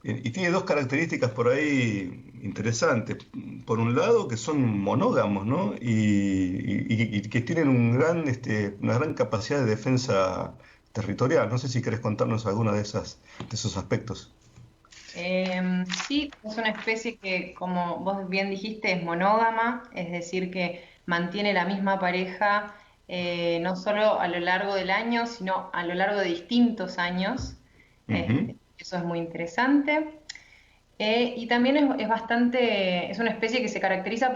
Y tiene dos características por ahí interesantes. Por un lado, que son monógamos, ¿no? Y que tienen una gran capacidad de defensa territorial. No sé si querés contarnos alguno de esos aspectos. Sí, es una especie que, como vos bien dijiste, es monógama, es decir, que mantiene la misma pareja no solo a lo largo del año, sino a lo largo de distintos años. Ujú. Eso es muy interesante. Y también es una especie que se caracteriza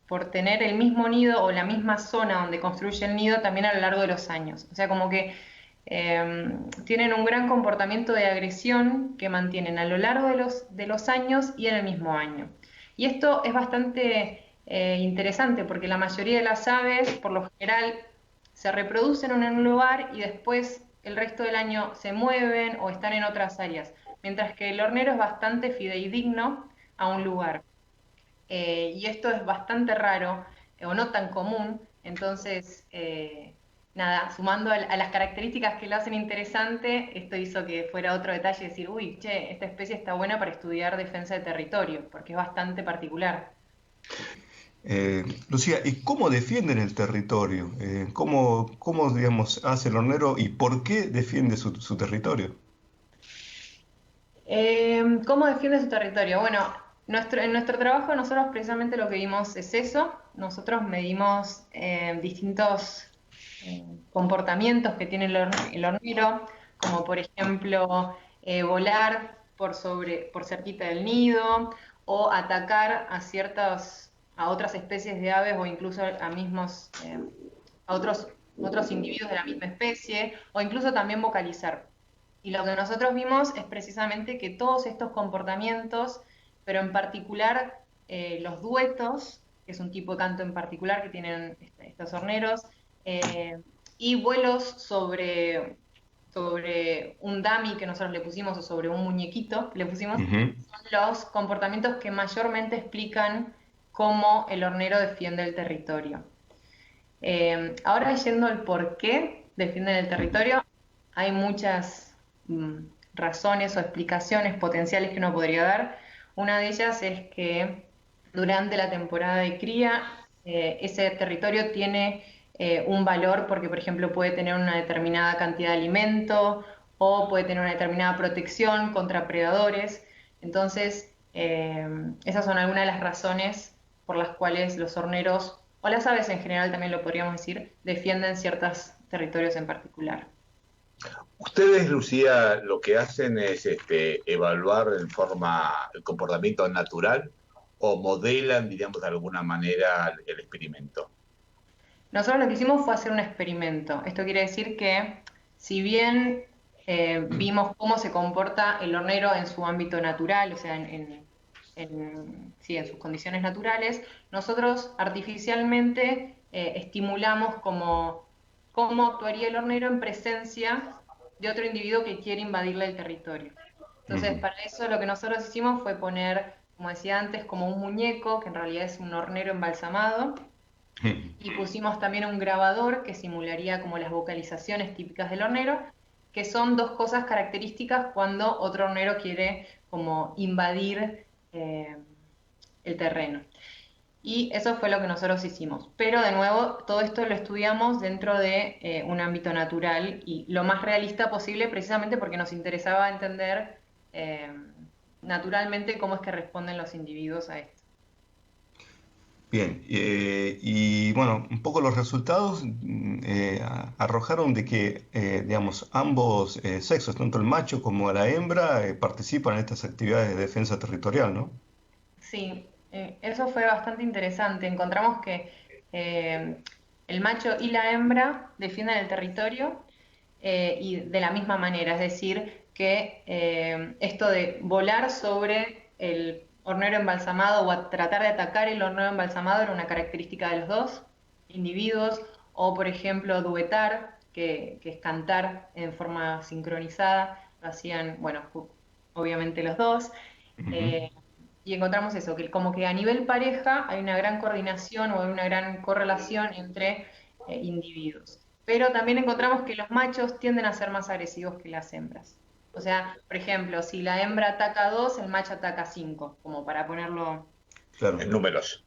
por tener el mismo nido o la misma zona donde construye el nido también a lo largo de los años. O sea, como que tienen un gran comportamiento de agresión que mantienen a lo largo de los años y en el mismo año. Y esto es bastante interesante porque la mayoría de las aves, por lo general, se reproducen en un lugar y después el resto del año se mueven o están en otras áreas, mientras que el hornero es bastante fidedigno a un lugar. Y esto es bastante raro o no tan común, entonces, nada, sumando a las características que lo hacen interesante, esto hizo que fuera otro detalle, decir, uy, che, esta especie está buena para estudiar defensa de territorio, porque es bastante particular. Lucía, ¿y cómo defienden el territorio? ¿Cómo, digamos, hace el hornero y por qué defiende su territorio? ¿Cómo defiende su territorio? Bueno, en nuestro trabajo nosotros precisamente lo que vimos es eso. Nosotros medimos distintos comportamientos que tiene el hornero, como por ejemplo volar por cerquita del nido o atacar a otras especies de aves o incluso a otros individuos de la misma especie o incluso también vocalizar. Y lo que nosotros vimos es precisamente que todos estos comportamientos, pero en particular los duetos, que es un tipo de canto en particular que tienen estos horneros, y vuelos sobre un dummy que nosotros le pusimos o sobre un muñequito que le pusimos, Ujú. son los comportamientos que mayormente explican cómo el hornero defiende el territorio. Ahora yendo al por qué, defienden el territorio. Hay muchas razones o explicaciones potenciales que uno podría dar. Una de ellas es que durante la temporada de cría, ese territorio tiene un valor porque, por ejemplo, puede tener una determinada cantidad de alimento o puede tener una determinada protección contra predadores. Entonces, esas son algunas de las razones por las cuales los horneros, o las aves en general también lo podríamos decir, defienden ciertos territorios en particular. Ustedes, Lucía, lo que hacen es evaluar en forma el comportamiento natural o modelan, digamos, de alguna manera el experimento. Nosotros lo que hicimos fue hacer un experimento. Esto quiere decir que, si bien vimos cómo se comporta el hornero en su ámbito natural, o sea, sí, en sus condiciones naturales, nosotros artificialmente estimulamos cómo actuaría el hornero en presencia de otro individuo que quiere invadirle el territorio. Entonces, para eso lo que nosotros hicimos fue poner, como decía antes, como un muñeco, que en realidad es un hornero embalsamado, y pusimos también un grabador que simularía como las vocalizaciones típicas del hornero, que son dos cosas características cuando otro hornero quiere como invadir el terreno. Y eso fue lo que nosotros hicimos. Pero de nuevo, todo esto lo estudiamos dentro de un ámbito natural y lo más realista posible, precisamente porque nos interesaba entender naturalmente cómo es que responden los individuos a esto. Bien, y bueno, un poco los resultados arrojaron de que, digamos, ambos sexos, tanto el macho como la hembra, participan en estas actividades de defensa territorial, ¿no? Sí, eso fue bastante interesante. Encontramos que el macho y la hembra defienden el territorio y de la misma manera, es decir, que esto de volar sobre el hornero embalsamado o a tratar de atacar el hornero embalsamado era una característica de los dos individuos, o por ejemplo duetar, que es cantar en forma sincronizada, lo hacían, bueno, obviamente los dos. Y encontramos eso, que como que a nivel pareja hay una gran coordinación o hay una gran correlación entre individuos. Pero también encontramos que los machos tienden a ser más agresivos que las hembras. O sea, por ejemplo, si la hembra ataca 2, el macho ataca 5, como para ponerlo Claro, en números.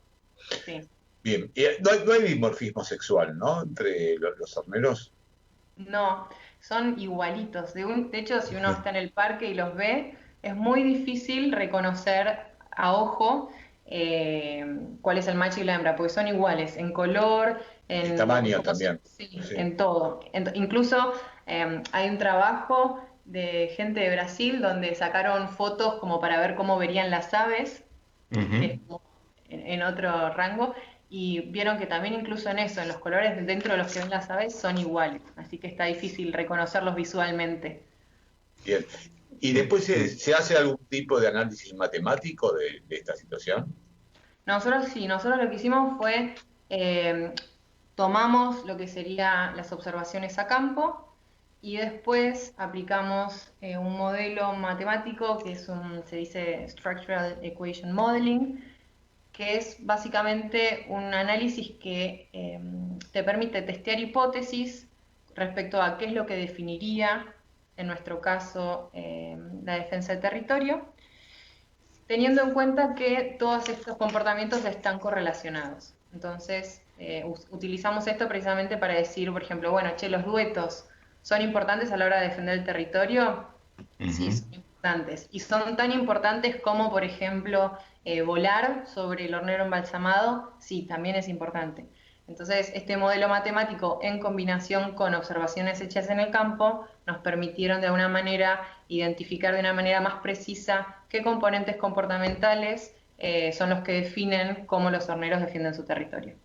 Sí. Bien, y no hay dimorfismo sexual, ¿no? Entre los horneros. No, son igualitos. De hecho, si uno está en el parque y los ve, es muy difícil reconocer a ojo cuál es el macho y la hembra, porque son iguales en color, en tamaño también. Sí, en todo. Incluso hay un trabajo de gente de Brasil donde sacaron fotos como para ver cómo verían las aves, que es como en otro rango, y vieron que también incluso en eso, en los colores dentro de los que ven las aves, son iguales. Así que está difícil reconocerlos visualmente. Bien. ¿Y después se hace algún tipo de análisis matemático de esta situación? Nosotros lo que hicimos fue, tomamos lo que serían las observaciones a campo y después aplicamos un modelo matemático que se dice Structural Equation Modeling, que es básicamente un análisis que te permite testear hipótesis respecto a qué es lo que definiría, en nuestro caso, la defensa del territorio, teniendo en cuenta que todos estos comportamientos están correlacionados. Entonces, utilizamos esto precisamente para decir, por ejemplo, bueno, los duetos son importantes a la hora de defender el territorio. Sí, son importantes. Y son tan importantes como, por ejemplo, volar sobre el hornero embalsamado. Sí, también es importante. Entonces, este modelo matemático, en combinación con observaciones hechas en el campo, nos permitieron de alguna manera identificar de una manera más precisa qué componentes comportamentales son los que definen cómo los horneros defienden su territorio.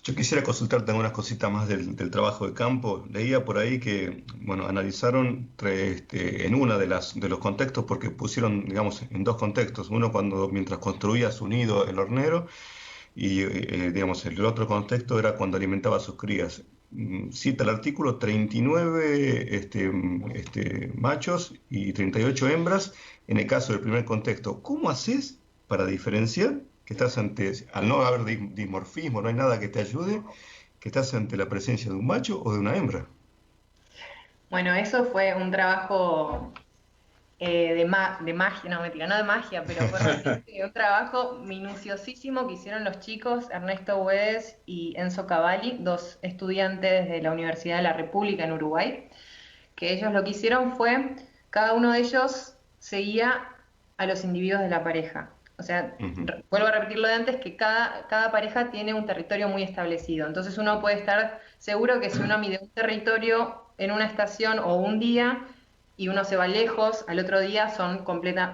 Yo quisiera consultarte algunas cositas más del trabajo de campo. Leía por ahí que, bueno, analizaron en uno de los contextos, porque pusieron, digamos, en dos contextos. Uno mientras construía su nido el hornero, y digamos, el otro contexto era cuando alimentaba a sus crías. Cita el artículo 39 machos y 38 hembras en el caso del primer contexto. ¿Cómo haces para diferenciar que estás al no haber dimorfismo, no hay nada que te ayude, que estás ante la presencia de un macho o de una hembra? Bueno, eso fue un trabajo de magia, no mentira, no de magia, pero fue realmente un trabajo minuciosísimo que hicieron los chicos, Ernesto Guedes y Enzo Cavalli, dos estudiantes de la Universidad de la República en Uruguay, que ellos lo que hicieron fue, cada uno de ellos seguía a los individuos de la pareja. O sea, vuelvo a repetir lo de antes, que cada pareja tiene un territorio muy establecido. Entonces uno puede estar seguro que si uno mide un territorio en una estación o un día, y uno se va lejos, al otro día son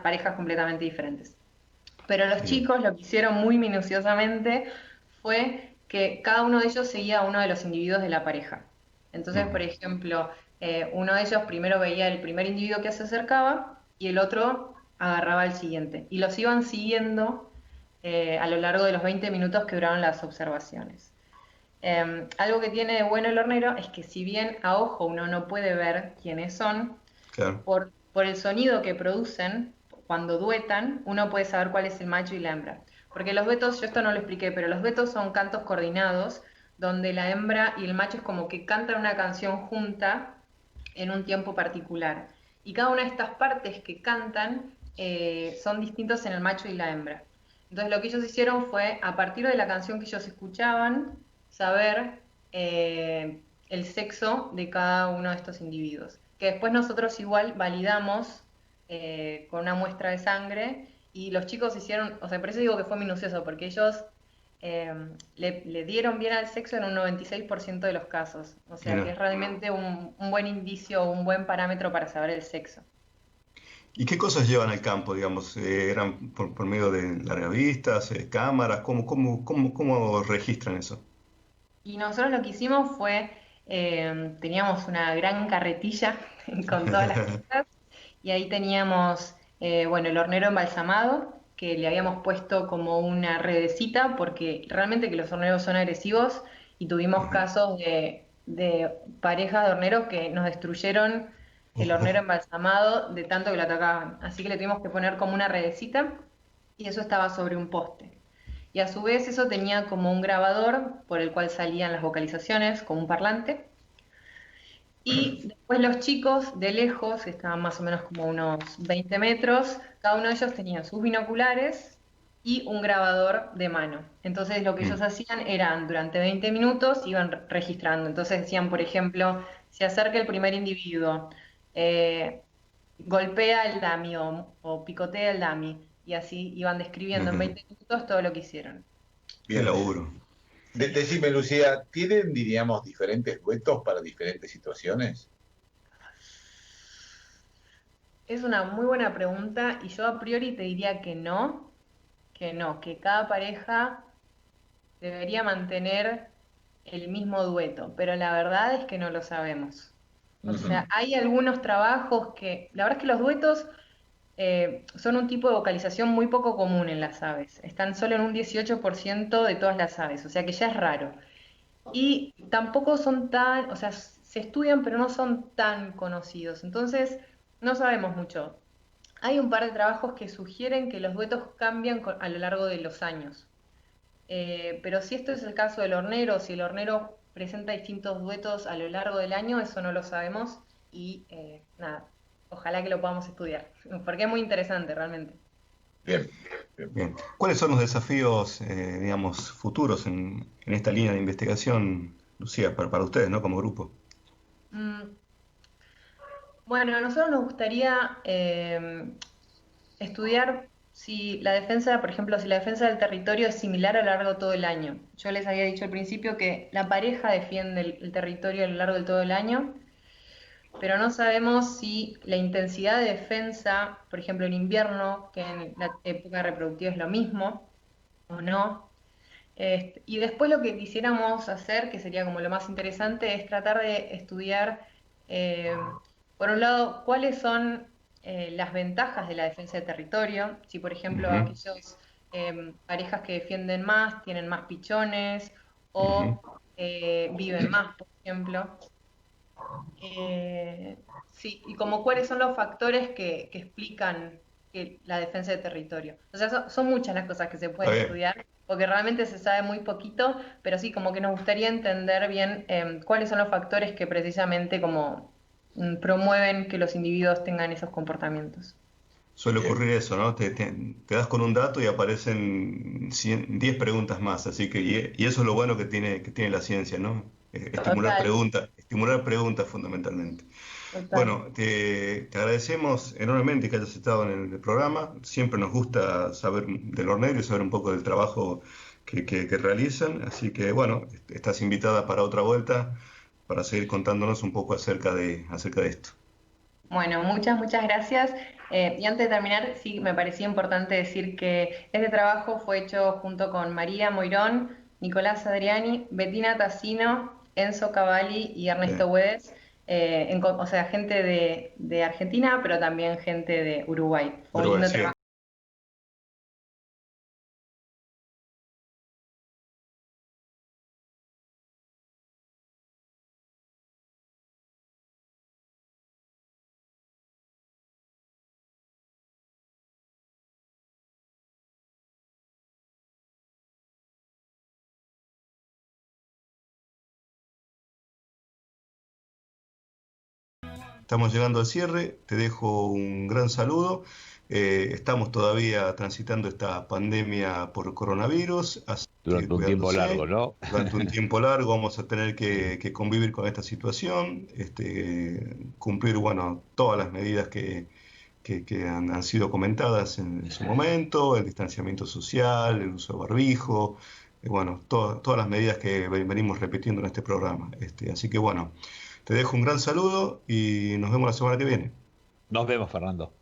parejas completamente diferentes. Pero los chicos lo que hicieron muy minuciosamente fue que cada uno de ellos seguía a uno de los individuos de la pareja. Entonces, por ejemplo, uno de ellos primero veía el primer individuo que se acercaba y el otro agarraba al siguiente. Y los iban siguiendo a lo largo de los 20 minutos que duraron las observaciones. Algo que tiene de bueno el hornero es que si bien a ojo uno no puede ver quiénes son, Claro. por el sonido que producen cuando duetan, uno puede saber cuál es el macho y la hembra. Porque los duetos, yo esto no lo expliqué, pero los duetos son cantos coordinados, donde la hembra y el macho es como que cantan una canción junta en un tiempo particular. Y cada una de estas partes que cantan son distintos en el macho y la hembra. Entonces lo que ellos hicieron fue, a partir de la canción que ellos escuchaban, saber el sexo de cada uno de estos individuos. Que después nosotros igual validamos con una muestra de sangre y los chicos hicieron, o sea, por eso digo que fue minucioso, porque ellos le dieron bien al sexo en un 96% de los casos. O sea, que es realmente un buen indicio, un buen parámetro para saber el sexo. ¿Y qué cosas llevan al campo, digamos? ¿Eran por medio de largavistas, cámaras? ¿Cómo registran eso? Y nosotros lo que hicimos fue, teníamos una gran carretilla con todas las cosas, y ahí teníamos, bueno, el hornero embalsamado, que le habíamos puesto como una redecita, porque realmente que los horneros son agresivos, y tuvimos casos de parejas de horneros que nos destruyeron el hornero embalsamado de tanto que lo atacaban. Así que le tuvimos que poner como una redecita, y eso estaba sobre un poste. Y a su vez eso tenía como un grabador por el cual salían las vocalizaciones, como un parlante. Y después los chicos de lejos, que estaban más o menos como unos 20 metros, cada uno de ellos tenía sus binoculares y un grabador de mano. Entonces lo que ellos hacían eran, durante 20 minutos, iban registrando. Entonces decían, por ejemplo, se acerca el primer individuo, golpea el dummy o picotea el dummy. Y así iban describiendo en 20 minutos todo lo que hicieron. Bien laburo. Decime, Lucía, ¿tienen, diríamos, diferentes duetos para diferentes situaciones? Es una muy buena pregunta y yo a priori te diría que no, que cada pareja debería mantener el mismo dueto, pero la verdad es que no lo sabemos. O sea, hay algunos trabajos que, la verdad es que los duetos son un tipo de vocalización muy poco común en las aves. Están solo en un 18% de todas las aves, o sea que ya es raro. Y tampoco son tan, o sea, se estudian pero no son tan conocidos. Entonces, no sabemos mucho. Hay un par de trabajos que sugieren que los duetos cambian a lo largo de los años. Pero si esto es el caso del hornero, si el hornero presenta distintos duetos a lo largo del año, eso no lo sabemos y nada. Ojalá que lo podamos estudiar, porque es muy interesante realmente. Bien. ¿Cuáles son los desafíos, digamos, futuros en esta línea de investigación, Lucía, para ustedes, ¿no? Como grupo? Bueno, a nosotros nos gustaría estudiar si la defensa, por ejemplo, si la defensa del territorio es similar a lo largo de todo el año. Yo les había dicho al principio que la pareja defiende el territorio a lo largo de todo el año, pero no sabemos si la intensidad de defensa, por ejemplo en invierno, que en la época reproductiva es lo mismo, o no. Y después lo que quisiéramos hacer, que sería como lo más interesante, es tratar de estudiar, por un lado, cuáles son las ventajas de la defensa de territorio, si por ejemplo aquellos parejas que defienden más, tienen más pichones, o viven más, por ejemplo. Sí, y como cuáles son los factores que explican la defensa de territorio. O sea, son muchas las cosas que se pueden estudiar, porque realmente se sabe muy poquito, pero sí, como que nos gustaría entender bien cuáles son los factores que precisamente como promueven que los individuos tengan esos comportamientos. Suele ocurrir eso, ¿no? Te das con un dato y aparecen 10 preguntas más, así que, y eso es lo bueno que tiene la ciencia, ¿no? Estimular preguntas fundamentalmente. Total. Bueno, te agradecemos enormemente que hayas estado en el programa. Siempre nos gusta saber de los nervios, saber un poco del trabajo que realizan. Así que, bueno, estás invitada para otra vuelta para seguir contándonos un poco acerca de esto. Bueno, muchas gracias. Y antes de terminar, sí me parecía importante decir que este trabajo fue hecho junto con María Moirón, Nicolás Adriani, Bettina Tassino, Enzo Cavalli y Ernesto Güedes, o sea, gente de Argentina, pero también gente de Uruguay. Fue un lindo trabajo. Estamos llegando al cierre, te dejo un gran saludo. Estamos todavía transitando esta pandemia por coronavirus, así Durante un tiempo largo, ¿no? Durante un tiempo largo vamos a tener que convivir con esta situación, cumplir, bueno, todas las medidas que han sido comentadas en su momento, el distanciamiento social, el uso de barbijo, bueno, todas las medidas que venimos repitiendo en este programa. Así que bueno, te dejo un gran saludo y nos vemos la semana que viene. Nos vemos, Fernando.